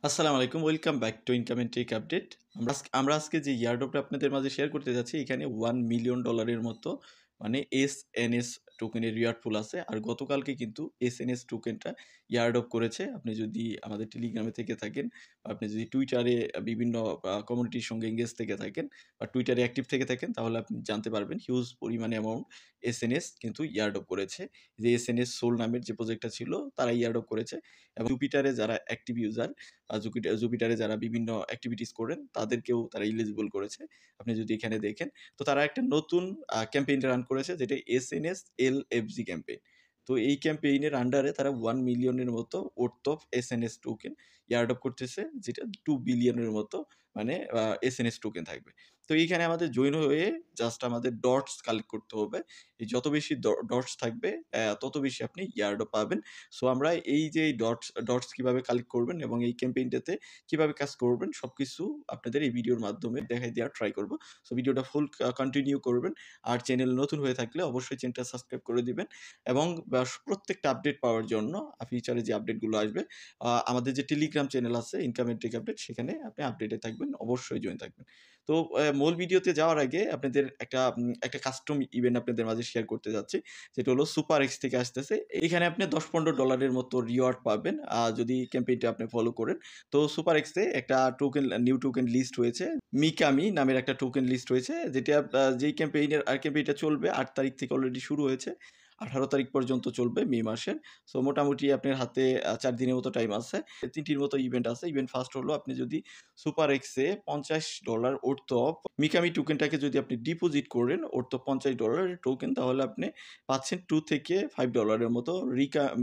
আসসালামু আলাইকুম। Welcome back to income and take update. আমরা আজকে যে ইয়ারড্রপটা আপনাদের মাঝে শেয়ার করতে যাচ্ছি, এখানে $1 মিলিয়ন মতো মানে এসএনএস টোকেনের রিওয়ার্ড পুল আছে। আর গতকালকে কিন্তু এসএনএস টোকেনটা ইয়ারড্রপ করেছে। আপনি যদি আমাদের টেলিগ্রামে থেকে থাকেন, বা আপনি যদি টুইটারে বিভিন্ন কমিউনিটির সঙ্গে এঙ্গেজ থেকে থাকেন, বা টুইটারে অ্যাক্টিভ থেকে থাকেন, তাহলে আপনি জানতে পারবেন হিউজ পরিমাণে অ্যামাউন্ট এসএনএস কিন্তু ইয়ারড্রপ করেছে। যে এসএনএস সোল নামের যে প্রজেক্টটা ছিল তারা ইয়ারড্রপ করেছে, এবং জুপিটারে যারা অ্যাক্টিভ ইউজার, জুপিটারে যারা বিভিন্ন অ্যাক্টিভিটিস করেন তাদেরকেও তারা এলিজিবল করেছে। আপনি যদি এখানে দেখেন, তো তারা একটা নতুন ক্যাম্পেইন রান করেছে, যেটা এসএনএস এলএফজি ক্যাম্পেইন। তো এই ক্যাম্পেইনের আন্ডারে তারা 1 মিলিয়নের মতো worth of SNS token airdrop করতেছে, যেটা 2 বিলিয়নের মতো মানে এসএনএস টোকেন থাকবে। তো এইখানে আমাদের জয়েন হয়ে জাস্ট আমাদের ডটস কালেক্ট করতে হবে। এই যত বেশি ডটস থাকবে তত বেশি আপনি ইয়ারড্রপ পাবেন। সো আমরা এই যে ডটস কিভাবে কালেক্ট করবেন এবং এই ক্যাম্পেইনটাতে কিভাবে কাজ করবেন, সবকিছু আপনাদের এই ভিডিওর মাধ্যমে দেখাই দেওয়ার ট্রাই করব। সো ভিডিওটা ফুল কন্টিনিউ করবেন। আর চ্যানেল নতুন হয়ে থাকলে অবশ্যই চ্যানেলটা সাবস্ক্রাইব করে দিবেন, এবং প্রত্যেকটা আপডেট পাওয়ার জন্য ফিউচারে যে আপডেটগুলো আসবে, আমাদের যে টেলিগ্রাম চ্যানেল আছে ইনকাম এন্ড টেক আপডেট, সেখানে আপনি আপডেটে থাকবেন, অবশ্যই জয়েন থাকবেন। তো মূল ভিডিওতে যাওয়ার আগে আপনাদের একটা কাস্টম ইভেন্ট আপনাদের মাঝে শেয়ার করতে যাচ্ছি, যেটা হলো সুপার এক্স থেকে আসতেছে। এখানে আপনি $10-15 মতো রিওয়ার্ড পাবেন যদি ক্যাম্পেইনটা আপনি ফলো করেন। তো সুপার এক্সে একটা নিউ টোকেন লিস্ট হয়েছে। মিকামি নামের একটা টোকেন লিস্ট হয়েছে, যেটা যেই ক্যাম্পেইনটা চলবে 8 তারিখ থেকে অলরেডি শুরু হয়েছে। 18 তারিখ পর্যন্ত চলবে মে মাসের। সো মোটামুটি আপনার হাতে 4 দিনের মতো টাইম আছে। 3 টির মতো ইভেন্ট আছে। ইভেন্ট ফার্স্ট হলো, আপনি যদি সুপার এক্সে $50 ওর্থ অফ মিকামি টোকেনটাকে যদি আপনি ডিপোজিট করেন ওর্থ অফ $50 এর টোকেন, তাহলে আপনি পাচ্ছেন $2 থেকে $5 মতো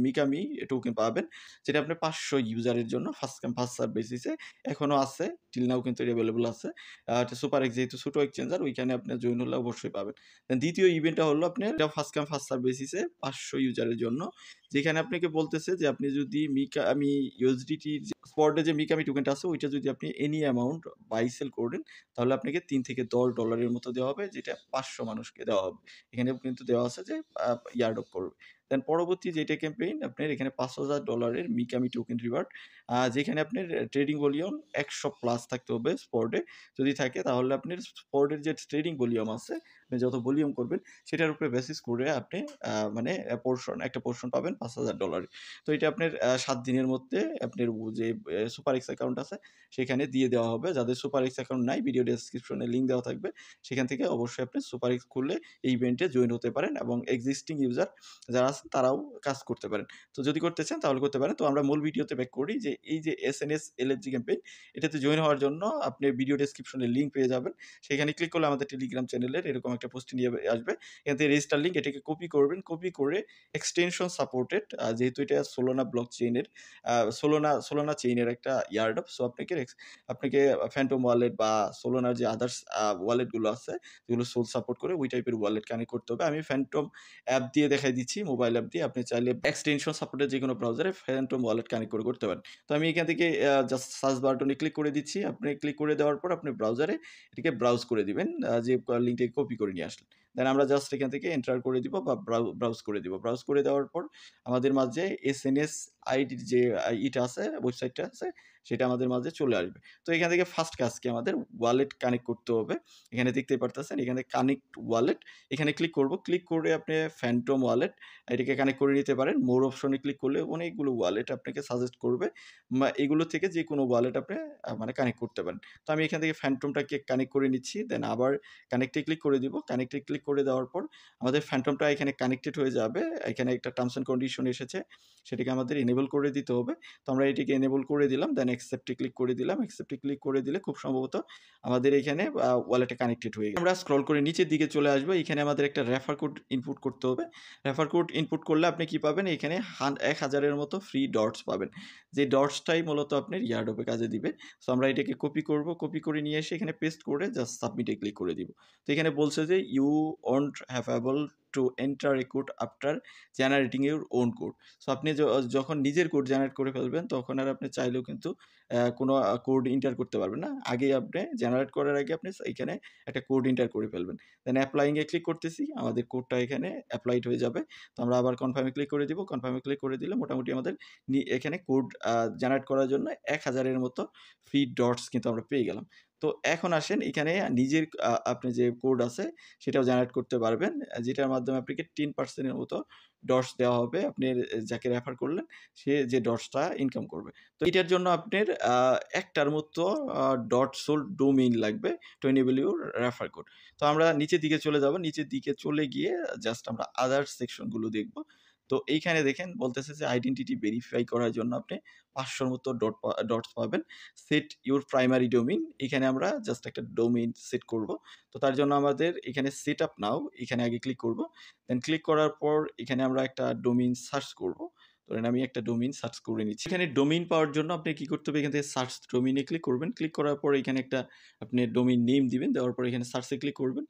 মিকামি টোকেন পাবেন, যেটা আপনার 500 ইউজারের জন্য ফার্স্ট কাম ফার্স্ট সার্ভ বেসিসে এখনো আছে। টিল নাও কিন্তু অ্যাভেলেবল আছে। সুপার এক্স যেহেতু ছোট এক্সচেঞ্জার, ওইখানে আপনার জয়েন হলে অবশ্যই পাবেন। দেন দ্বিতীয় ইভেন্টটা হলো আপনার ফার্স্ট কাম ফার্স্ট সার্ভ বেসিসে 500 ইউজারের জন্য, যেখানে আপনাকে বলতেছে যে আপনি যদি মিকামি ইউএসডিটির স্পটে যে মিকামি টোকেনটা আছে, ওইটা যদি আপনি এনি অ্যামাউন্ট বাই সেল করেন, তাহলে আপনাকে $3 থেকে $10 মতো দেওয়া হবে, যেটা 500 মানুষকে দেওয়া হবে। এখানেও কিন্তু দেওয়া আছে যে ইয়ারড্রপ করবে। দেন পরবর্তী যেটা ক্যাম্পেইন, আপনার এখানে $5000 মিকামি টোকেন রিওয়ার্ড, যেখানে আপনার ট্রেডিং ভলিউম 100 প্লাস থাকতে হবে স্পটে। যদি থাকে তাহলে আপনার স্পটের যে ট্রেডিং ভলিউম আছে, আপনি যত ভলিউম করবেন সেটার উপরে বেসিস করে আপনি মানে একটা পোর্শন পাবেন $5000। তো এটা আপনার 7 দিনের মধ্যে আপনার যে সুপার এক্স অ্যাকাউন্ট আছে সেখানে দিয়ে দেওয়া হবে। যাদের সুপার এক্স অ্যাকাউন্ট নাই, ভিডিও ডেসক্রিপশনে লিঙ্ক দেওয়া থাকবে, সেখান থেকে অবশ্যই আপনি সুপার এক্স খুললে এই ইভেন্টে জয়েন হতে পারেন, এবং এক্সিস্টিং ইউজার যারা আছেন তারাও কাজ করতে পারেন। তো যদি করতে চান তাহলে করতে পারেন। তো আমরা মূল ভিডিওতে ব্যাক করি যে এই যে এসএনএস এলএফজি ক্যাম্পেইন, এটাতে জয়েন হওয়ার জন্য আপনি ভিডিও ডেসক্রিপশনে লিঙ্ক পেয়ে যাবেন। সেখানে ক্লিক করলে আমাদের টেলিগ্রাম চ্যানেলের এরকম একটা পোস্ট নিয়ে আসবে। এখান থেকে রেজিস্টার লিঙ্ক, এটাকে কপি করবেন। কপি করে এক্সটেনশন সাপোর্টেড, যেহেতু এটা সোলোনা ব্লক চেইনের সোলোনা চেইনের একটা ইয়ারড্রপ, সো আপনাকে ফ্যান্টম ওয়ালেট বা সোলোনার যে আদার্স ওয়ালেটগুলো আছে, যেগুলো সোল সাপোর্ট করে, ওই টাইপের ওয়ালেট কানেক্ট করতে হবে। আমি ফ্যান্টম অ্যাপ দিয়ে দেখাই দিচ্ছি, মোবাইল অ্যাপ দিয়ে। আপনি চাইলে এক্সটেনশন সাপোর্টের যে কোনো ব্রাউজারে ফ্যান্টম ওয়ালেট কানেক্ট করে করতে পারেন। তো আমি এখান থেকে জাস্ট সার্চ বাটনে ক্লিক করে দিচ্ছি। আপনি ক্লিক করে দেওয়ার পর আপনি ব্রাউজারে এটাকে ব্রাউজ করে দিবেন, যে লিঙ্কটাকে কপি করে নিয়ে আসলেন। দেন আমরা জাস্ট এখান থেকে এন্টার করে দিব বা ব্রাউজ করে দিব। ব্রাউজ করে দেওয়ার পর আমাদের মাঝে এসএনএস আইডির যে ইটা আছে, ওয়েবসাইটটা আছে, সেটা আমাদের মাঝে চলে আসবে। তো এখান থেকে ফার্স্ট কাজ কি, আমাদের ওয়ালেট কানেক্ট করতে হবে। এখানে দেখতেই পারতেছেন, এখানে কানেক্ট ওয়ালেট, এখানে ক্লিক করব। ক্লিক করে আপনি ফ্যান্টম ওয়ালেট এটাকে কানেক্ট করে নিতে পারেন। মোর অপশনে ক্লিক করলে অনেকগুলো ওয়ালেট আপনাকে সাজেস্ট করবে, এগুলো থেকে যে কোনো ওয়ালেট আপনি মানে কানেক্ট করতে পারেন। তো আমি এখান থেকে ফ্যান্টমটাকে কানেক্ট করে নিচ্ছি। দেন আবার কানেক্টে ক্লিক করে দিব। কানেক্টে ক্লিক করে দেওয়ার পর আমাদের ফ্যান্টমটা এখানে কানেক্টেড হয়ে যাবে। এখানে একটা টার্মস অ্যান্ড কন্ডিশন এসেছে, সেটাকে আমাদের এনেবল করে দিতে হবে। তো আমরা এটিকে এনেবল করে দিলাম। দেন অ্যাকসেপ্টে ক্লিক করে দিলাম। অ্যাকসেপ্টে ক্লিক করে দিলে খুব সম্ভবত আমাদের এখানে ওয়ালেটে কানেক্টেড হয়ে গেছে। আমরা স্ক্রল করে নিচের দিকে চলে আসবো। এখানে আমাদের একটা রেফার কোড ইনপুট করতে হবে। রেফার কোড ইনপুট করলে আপনি কি পাবেন, এখানে 1000-এর মতো ফ্রি ডটস পাবেন, যে ডটসটাই মূলত আপনার ইয়ারড্রপে কাজে দিবে। সো আমরা এটাকে কপি করব। কপি করে নিয়ে এসে এখানে পেস্ট করে জাস্ট সাবমিটে ক্লিক করে দিব। তো এখানে বলছে যে you won't have able to enter a code after generating your own code. So আপনি যখন নিজের কোড জেনারেট করে ফেলবেন তখন আর আপনি চাইলেও কিন্তু কোনো কোড এন্টার করতে পারবেন না। আগেই আপনি জেনারেট করার আগে আপনি এখানে একটা কোড এন্টার করে ফেলবেন। দেন অ্যাপ্লাইং এ ক্লিক করতেছি। আমাদের কোডটা এখানে এপ্লাইড হয়ে যাবে। তো আমরা আবার কনফার্ম এ ক্লিক করে দিব। কনফার্ম এ ক্লিক করে দিলে মোটামুটি আমাদের এখানে কোড জেনারেট করার জন্য ১,০০০ এর মতো ফ্রি ডটস কিন্তু আমরা পেয়ে গেলাম। তো এখন আসেন এখানে নিজের আপনি যে কোড আছে সেটাও জেনারেট করতে পারবেন। যেটার মাধ্যমে আপনাকে 10% এর মতো ডটস দেওয়া হবে। আপনি যাকে রেফার করলেন সে যে ডটসটা ইনকাম করবে। তো এটার জন্য আপনার একটার মতো ডটসোল ডোমেইন লাগবে two enable your refer code. তো আমরা নিচের দিকে চলে যাব। নিচের দিকে চলে গিয়ে জাস্ট আমরা আদার্স সেকশনগুলো দেখব। তো এইখানে দেখেন বলতেছে যে আইডেন্টিটি ভেরিফাই করার জন্য আপনি ৫০০ র মতো ডটস পাবেন। Set your primary domain. এখানে আমরা জাস্ট একটা ডোমেইন সেট করব। তো তার জন্য আমাদের এখানে সেট আপ নাও এখানে আগে ক্লিক করব। দেন ক্লিক করার পর এখানে আমরা একটা ডোমেইন সার্চ করব। ধরেন আমি একটা ডোমেইন সার্চ করে নিচ্ছি। এখানে ডোমেইন পাওয়ার জন্য আপনি কি করতে হবে এখান থেকে সার্চ ডোমেইনে ক্লিক করবেন। ক্লিক করার পর এখানে একটা আপনি ডোমেইন নেম দিবেন। দেওয়ার পর এখানে সার্চে ক্লিক করবেন।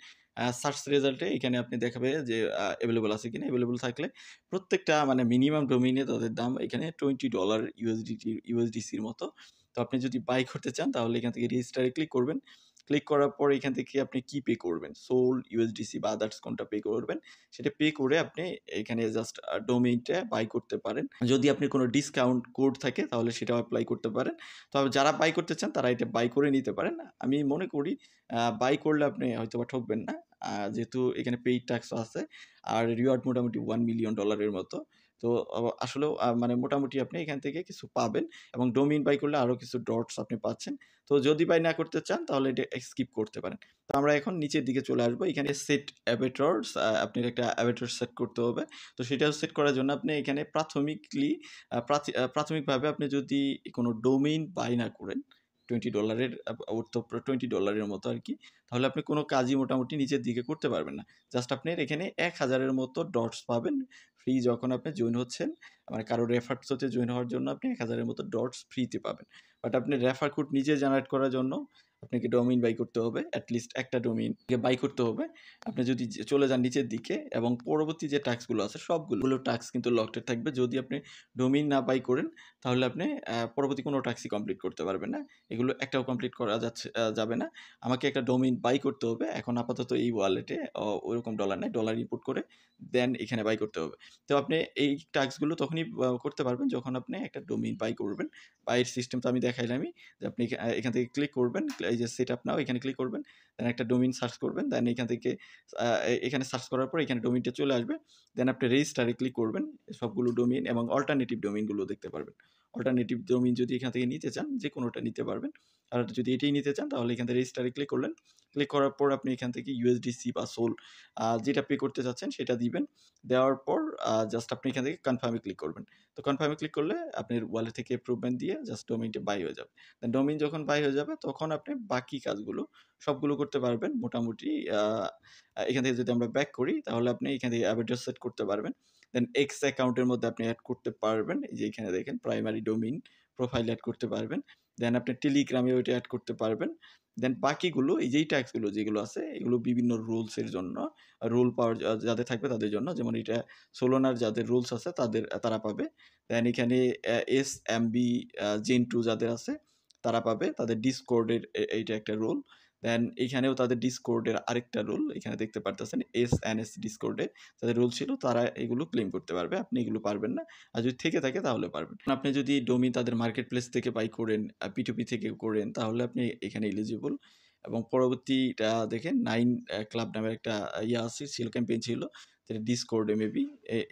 সার্চ রেজাল্টে এখানে আপনি দেখাবে যে এভেইলেবল আছে কিনা। এভেইলেবল থাকলে প্রত্যেকটা মানে মিনিমাম ডোমেইনে তাদের দাম এখানে $20 ইউএসডিসির মতো। তো আপনি যদি বাই করতে চান তাহলে এখান থেকে রেজিস্টারে ক্লিক করবেন। ক্লিক করার পর এখান থেকে আপনি কি পে করবেন? সোল, ইউএসডিসি বা আদার্স কোনটা পে করবেন সেটা পে করে আপনি এখানে জাস্ট ডোমেইনটা বাই করতে পারেন। যদি আপনি কোনো ডিসকাউন্ট কোড থাকে তাহলে সেটাও এপ্লাই করতে পারেন। তবে যারা বাই করতে চান তারা এটা বাই করে নিতে পারেন। আমি মনে করি বাই করলে আপনি হয়তোবা ঠকবেন না। যেহেতু এখানে পেইড ট্যাক্সও আছে। আর রিওয়ার্ড মোটামুটি $1 মিলিয়ন এর মতো। তো আসলেও মানে মোটামুটি আপনি এখান থেকে কিছু পাবেন এবং ডোমেইন বাই করলে আরো কিছু ডটস আপনি পাচ্ছেন। তো যদি বাই না করতে চান তাহলে এটা স্কিপ করতে পারেন। তো আমরা এখন নিচের দিকে চলে আসবো। এখানে সেট অ্যাভাটারস আপনার একটা অ্যাভাটার সেট করতে হবে। তো সেটাও সেট করার জন্য আপনি এখানে প্রাথমিকভাবে আপনি যদি কোনো ডোমেইন বাই না করেন $20 এর ওর তো $20 এর মতো আরকি। তাহলে আপনি কোনো কাজই মোটামুটি নিচের দিকে করতে পারবেন না। জাস্ট আপনার এখানে ১,০০০ এর মতো ডটস পাবেন। ফ্রি যখন আপনি জয়েন হচ্ছেন, মানে কারো রেফার থ্রুতে জয়েন হওয়ার জন্য আপনি ১,০০০ এর মতো ডটস ফ্রিতে পাবেন। বাট আপনি রেফার কোড নিজে জেনারেট করার জন্য আপনাকে ডোমেইন বাই করতে হবে। এট লিস্ট একটা ডোমেইন বাই করতে হবে। আপনি যদি চলে যান নিচের দিকে এবং পরবর্তী যে টাস্কগুলো আছে সবগুলো টাস্ক কিন্তু লকড থাকবে। যদি আপনি ডোমেইন না বাই করেন তাহলে আপনি পরবর্তী কোনো টাস্কই কমপ্লিট করতে পারবেন না। এগুলো একটাও কমপ্লিট করা যাবে না। আমাকে একটা ডোমেইন বাই করতে হবে। এখন আপাতত এই ওয়ালেটে ওরকম ডলার নাই। ডলার ইনপুট করে দেন এখানে বাই করতে হবে। তো আপনি এই টাস্কগুলো তখনই করতে পারবেন যখন আপনি একটা ডোমেইন বাই করবেন। বাইয়ের সিস্টেম তো আমি দেখাইলামই যে আপনি এখান থেকে ক্লিক করবেন। এই যে সেট আপ নাও এখানে ক্লিক করবেন। দেন একটা ডোমেইন সার্চ করবেন। দেন এখান থেকে এখানে সার্চ করার পর এখানে ডোমেইনটা চলে আসবে। দেন আপনি রেজিস্টারে ক্লিক করবেন। সবগুলো ডোমেইন এবং অল্টারনেটিভ ডোমেইনগুলো দেখতে পারবেন। অল্টারনেটিভ ডোমেইন যদি এখান থেকে নিতে চান যেকোনোটা নিতে পারবেন। আর যদি এটাই নিতে চান তাহলে এখান থেকে রেজিস্টারে ক্লিক করলেন। ক্লিক করার পর আপনি এখান থেকে ইউএসডিসি বা সোল যেটা পে করতে চাচ্ছেন সেটা দিবেন। দেওয়ার পর জাস্ট আপনি এখান থেকে কনফার্মে ক্লিক করবেন। তো কনফার্মে ক্লিক করলে আপনার ওয়ালেট থেকে অ্যাপ্রুভমেন্ট দিয়ে জাস্ট ডোমেইনটা বাই হয়ে যাবে। দেন ডোমেইন যখন বাই হয়ে যাবে তখন আপনি বাকি কাজগুলো সবগুলো করতে পারবেন। মোটামুটি এখান থেকে যদি আমরা ব্যাক করি তাহলে আপনি এখান থেকে অ্যাভাটার সেট করতে পারবেন। দেন এক্স অ্যাকাউন্টের মধ্যে আপনি এড করতে পারবেন। এই যে এখানে দেখেন প্রাইমারি ডোমেইন প্রোফাইল এড করতে পারবেন। দেন আপনি টেলিগ্রামে ওইটা এড করতে পারবেন। দেন বাকিগুলো এই যেই ট্যাক্সগুলো যেগুলো আছে এগুলো বিভিন্ন রুলসের জন্য রুল পাওয়ার যাদের থাকবে তাদের জন্য। যেমন এটা সোলোনার যাদের রুলস আছে তারা পাবে। দেন এখানে এসএমবি জেন 2 যাদের আছে তারা পাবে। তাদের ডিসকর্ডের এইটা একটা রুল। দেন এইখানেও তাদের ডিসকর্ডের আরেকটা রুল এখানে দেখতে পারতেছেন এসএনএস ডিসকর্ডে যাদের রুল ছিল তারা এগুলো ক্লেম করতে পারবে। আপনি এগুলো পারবেন না। আর যদি থেকে থাকে তাহলে পারবেন। আপনি যদি ডোমেইন তাদের মার্কেট প্লেস থেকে বাই করেন, P2P থেকে করেন তাহলে আপনি এখানে এলিজিবল। এবং পরবর্তীটা দেখেন 9 ক্লাব নামের একটা ছিল ক্যাম্পেইন ছিল। যেটা ডিসকর্ডে মেবি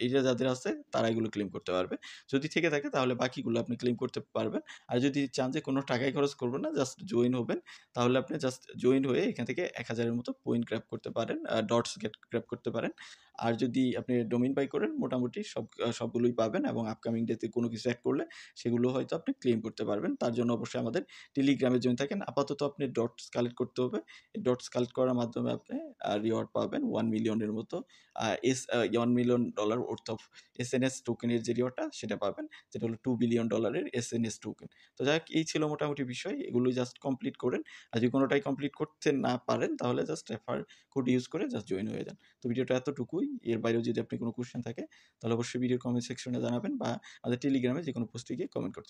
এটা যাদের আছে তারা এগুলো ক্লেম করতে পারবে। যদি থেকে থাকে তাহলে বাকিগুলো আপনি ক্লেম করতে পারবেন। আর যদি চান যে কোনো টাকাই খরচ করবেন না জাস্ট জয়েন হবেন তাহলে আপনি জাস্ট জয়েন হয়ে এখান থেকে ১,০০০ এর মতো পয়েন্ট গ্র্যাব করতে পারেন, ডটস গ্র্যাব করতে পারেন। আর যদি আপনি ডোমেইন বাই করেন মোটামুটি সবগুলোই পাবেন এবং আপকামিং ডেতে কোনো কিছু এড করলে সেগুলো হয়তো আপনি ক্লেম করতে পারবেন। তার জন্য অবশ্যই আমাদের টেলিগ্রামে জয়েন থাকেন। আপাতত আপনি ডটস কালেক্ট করতে হবে। এই ডটস কালেক্ট করার মাধ্যমে আপনি রিওয়ার্ড পাবেন $1 মিলিয়নের মতো। $1 মিলিয়ন ওর্থ অফ এসএনএস টোকেনের যে রিওয়ার্ডটা সেটা পাবেন। যেটা হলো $2 বিলিয়ন এর এসএনএস টোকেন। তো যাই হোক এই ছিল মোটামুটি বিষয়। এগুলো জাস্ট কমপ্লিট করেন। আর যদি কোনোটাই কমপ্লিট করতে না পারেন তাহলে জাস্ট রেফার কোড ইউজ করে জাস্ট জয়েন হয়ে যান। তো ভিডিওটা এতটুকুই। করি। এর বাইরেও যদি আপনার কোনো কোয়েশ্চেন থাকে তাহলে অবশ্যই ভিডিওর কমেন্ট সেকশনে জানাবেন বা আমাদের টেলিগ্রামে যেকোনো পোস্টে গিয়ে কমেন্ট করতে